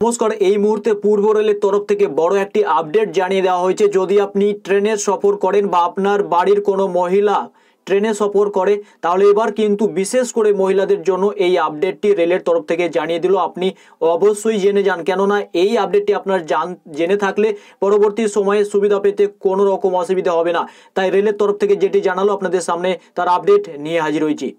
নমস্কার, এই মুহূর্তে পূর্ব রেলের তরফ থেকে বড় একটি আপডেট জানিয়ে দেওয়া হয়েছে। যদি আপনি ট্রেনে সফর করেন বা আপনার বাড়ির কোনো মহিলা ট্রেনে সফর করে, তাহলে এবার কিন্তু বিশেষ করে মহিলাদের জন্য এই আপডেটটি রেলের তরফ থেকে জানিয়ে দিল। আপনি অবশ্যই জেনে যান, কেননা এই আপডেটটি আপনার জেনে থাকলে পরবর্তী সময়ে সুবিধা পেতে কোনো রকম অসুবিধা হবে না। তাই রেলের তরফ থেকে যেটি জানালো আপনাদের সামনে তার আপডেট নিয়ে হাজির হয়েছি।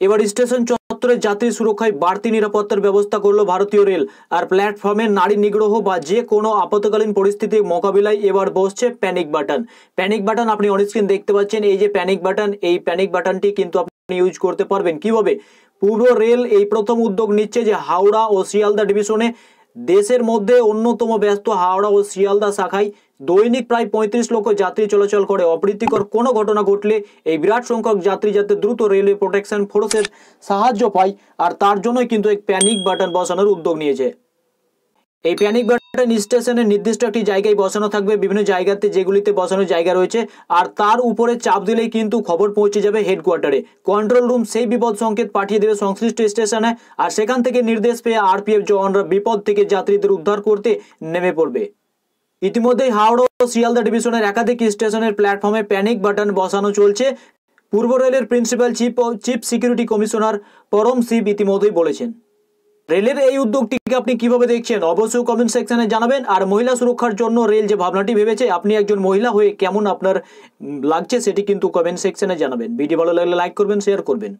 এবার স্টেশন চত্বরে যাত্রী সুরক্ষায় বাড়তি নিরাপত্তার ব্যবস্থা করলো ভারতীয় রেল। আর প্ল্যাটফর্মে নারী নিগ্রহ বা যে কোনো আপতকালীন পরিস্থিতি মোকাবিলায় এবার বসছে প্যানিক বাটন। প্যানিক বাটন আপনি অন স্ক্রিন দেখতে পাচ্ছেন, এই যে প্যানিক বাটন, এই প্যানিক বাটনটি কিন্তু আপনি ইউজ করতে পারবেন কিভাবে। পূর্ব রেল এই প্রথম উদ্যোগ নিচ্ছে যে হাওড়া ও শিয়ালদা ডিভিশনে দেশের মধ্যে অন্যতম ব্যস্ত হাওড়া ও শিয়ালদা শাখায় দৈনিক প্রায় ৩৫ লক্ষ যাত্রী চলাচল করে। অপ্রীতিকর কোনো ঘটনা ঘটলে এই বিরাট সংখ্যক যাত্রী যাতে দ্রুত রেলওয়ে প্রোটেকশন ফোর্সের সাহায্য পায়, আর তার জন্যই কিন্তু এক প্যানিক বাটন বসানোর উদ্যোগ নিয়েছে। এই প্যানিক বাটন স্টেশনের নির্দিষ্ট একটি জায়গায় বসানো থাকবে, বিভিন্ন জায়গাতে যেগুলিতে বসানোর জায়গা রয়েছে, আর তার উপরে চাপ দিলেই কিন্তু খবর পৌঁছে যাবে হেডকোয়ার্টারে। কন্ট্রোল রুম সেই বিপদ সংকেত পাঠিয়ে দেবে সংশ্লিষ্ট স্টেশনে, আর সেখান থেকে নির্দেশ পেয়ে আরপিএফ জওয়ানরা বিপদ থেকে যাত্রীদের উদ্ধার করতে নেমে পড়বে। ইতিমধ্যেই হাওড়া ও শিয়ালদা ডিভিশনের একাধিক স্টেশনের প্ল্যাটফর্মে প্যানিক বাটন বসানো চলছে। পূর্ব রেলের প্রিন্সিপাল চিফ সিকিউরিটি কমিশনার পরম শিব ইতিমধ্যেই বলেছেন। রেলের এই উদ্যোগটিকে আপনি কিভাবে দেখছেন অবশ্যই কমেন্ট সেকশনে জানাবেন। আর মহিলা সুরক্ষার জন্য রেল যে ভাবনাটি ভেবেছে, আপনি একজন মহিলা হয়ে কেমন আপনার লাগছে সেটি কিন্তু কমেন্ট সেকশনে জানাবেন। ভিডিও ভালো লাগলে লাইক করবেন, শেয়ার করবেন।